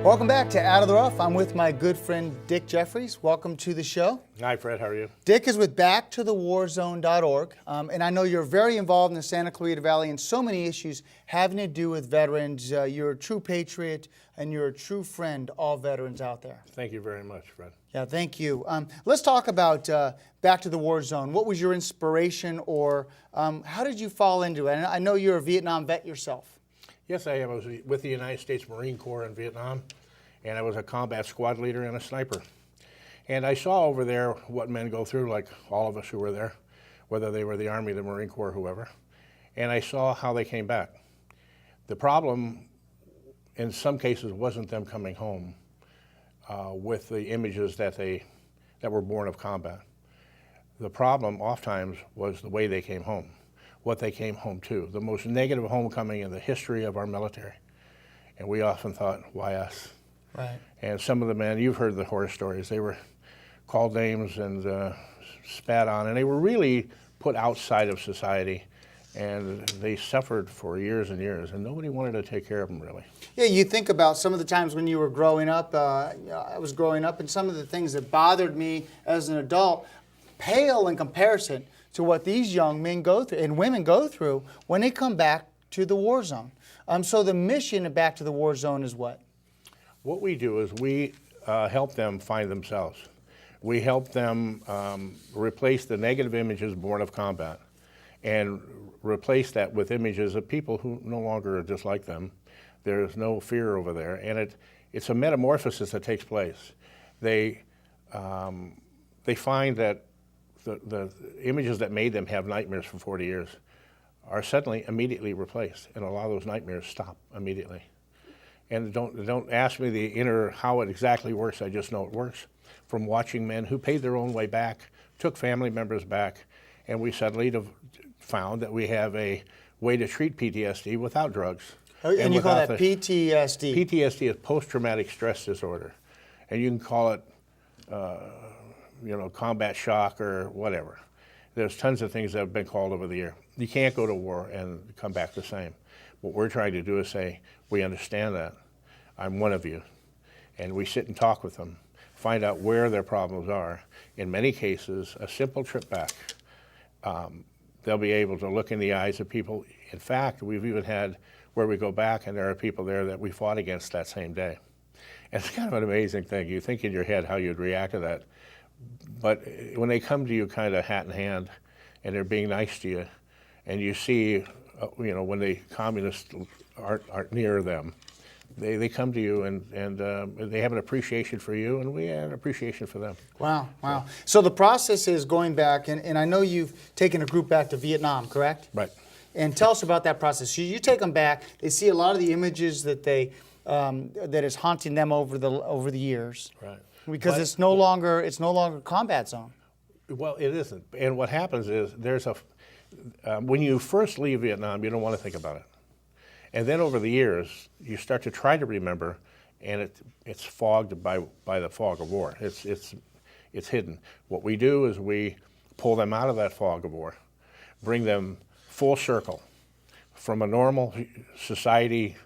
Welcome back to Out of the Rough. I'm with my good friend Dick Jeffries. Welcome to the show. Hi, Fred. How are you? Dick is with backtothewarzone.org, and I know you're very involved in the Santa Clarita Valley and so many issues having to do with veterans. You're a true patriot, and you're a true friend, all veterans out there. Thank you very much, Fred. Yeah, thank you. Let's talk about Back to the War Zone. What was your inspiration, or how did you fall into it? And I know you're a Vietnam vet yourself. Yes, I am. I was with the United States Marine Corps in Vietnam, and I was a combat squad leader and a sniper. And I saw over there what men go through, like all of us who were there, whether they were the Army, the Marine Corps, whoever. And I saw how they came back. The problem, in some cases, wasn't them coming home with the images that were born of combat. The problem, oftentimes, was the way they came home, what they came home to, the most negative homecoming in the history of our military. And we often thought, why us? Right. And some of the men, you've heard the horror stories, they were called names and spat on, and they were really put outside of society, and they suffered for years and years, and nobody wanted to take care of them, really. Yeah, you think about some of the times when you were growing up, I was growing up, and some of the things that bothered me as an adult pale in comparison to what these young men go through and women go through when they come back to the war zone. So the mission of Back to the War Zone is what? What we do is we help them find themselves. We help them replace the negative images born of combat and replace that with images of people who no longer are just like them. There's no fear over there, and it's a metamorphosis that takes place. They find that the images that made them have nightmares for 40 years are suddenly immediately replaced, and a lot of those nightmares stop immediately. And don't ask me the inner how it exactly works, I just know it works. From watching men who paid their own way back, took family members back, and we suddenly found that we have a way to treat PTSD without drugs. Oh, and you call that PTSD? PTSD is post-traumatic stress disorder. And you can call it combat shock or whatever. There's tons of things that have been called over the year. You can't go to war and come back the same. What we're trying to do is say, we understand that. I'm one of you. And we sit and talk with them, find out where their problems are. In many cases, a simple trip back. They'll be able to look in the eyes of people. In fact, we've even had where we go back and there are people there that we fought against that same day. And it's kind of an amazing thing. You think in your head how you'd react to that. But when they come to you kind of hat in hand and they're being nice to you, and you see, when the communists aren't near them, they come to you and they have an appreciation for you, and we have an appreciation for them. Wow, wow. So the process is going back, and I know you've taken a group back to Vietnam, correct? Right. And tell us about that process. So you take them back, they see a lot of the images that that is haunting them over the years. Right. Because it's no longer combat zone. Well, it isn't. And what happens is when you first leave Vietnam, you don't want to think about it. And then over the years, you start to try to remember, and it's fogged by the fog of war. It's hidden. What we do is we pull them out of that fog of war, bring them full circle from a normal society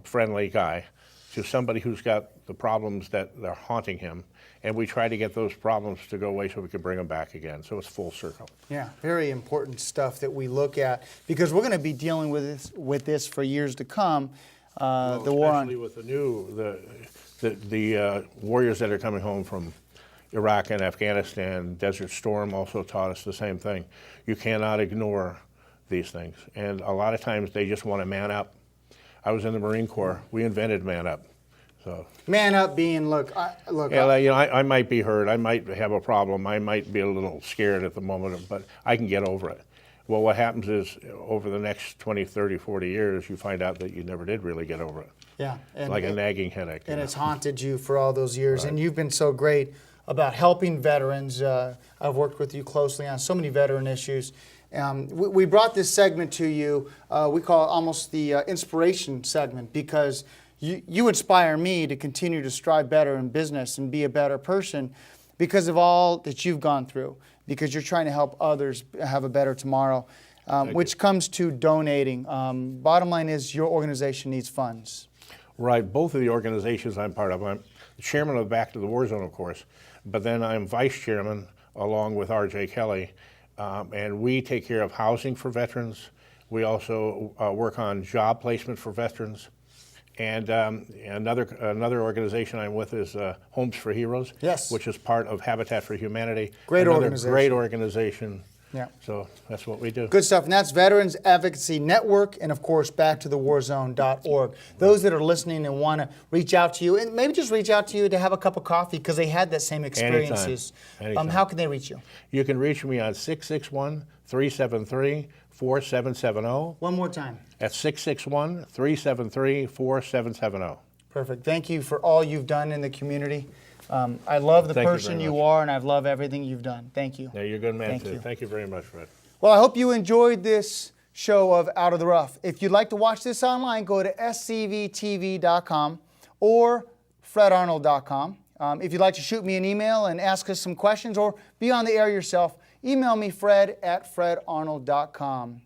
friendly guy to somebody who's got the problems that are haunting him, and we try to get those problems to go away so we can bring them back again. So it's full circle. Yeah, very important stuff that we look at, because we're going to be dealing with this for years to come. The war on, especially with the warriors that are coming home from Iraq and Afghanistan. Desert Storm also taught us the same thing. You cannot ignore these things, and a lot of times they just want to man up. I was in the Marine Corps. We invented man up. So man up being look. Yeah, I might be hurt. I might have a problem. I might be a little scared at the moment, but I can get over it. Well, what happens is over the next 20, 30, 40 years, you find out that you never did really get over it. Yeah, like a nagging headache. And it's haunted you for all those years. Right. And you've been so great about helping veterans. I've worked with you closely on so many veteran issues. We brought this segment to you, we call it almost the inspiration segment, because you inspire me to continue to strive better in business and be a better person because of all that you've gone through, because you're trying to help others have a better tomorrow, which comes to donating. Bottom line is your organization needs funds. Right, both of the organizations I'm part of. I'm the chairman of Back to the War Zone, of course, but then I'm vice chairman along with R.J. Kelly, and we take care of housing for veterans. We also work on job placement for veterans. And another organization I'm with is Homes for Heroes, Yes. which is part of Habitat for Humanity. Great Another organization. Great organization. Yeah. So that's what we do. Good stuff. And that's Veterans Advocacy Network and, of course, backtothewarzone.org. Those that are listening and want to reach out to you, and maybe just reach out to you to have a cup of coffee because they had that same experiences. Anytime. How can they reach you? You can reach me on 661-373-4770. One more time. At 661-373-4770. Perfect. Thank you for all you've done in the community. I love the Thank you person very you much. are, and I love everything you've done. Thank you. Yeah, you're a good man, Thank too. you. Thank you very much, Fred. Well, I hope you enjoyed this show of Out of the Rough. If you'd like to watch this online, go to scvtv.com or fredarnold.com. If you'd like to shoot me an email and ask us some questions or be on the air yourself, email me fred@fredarnold.com.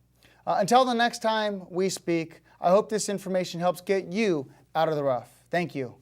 Until the next time we speak, I hope this information helps get you out of the rough. Thank you.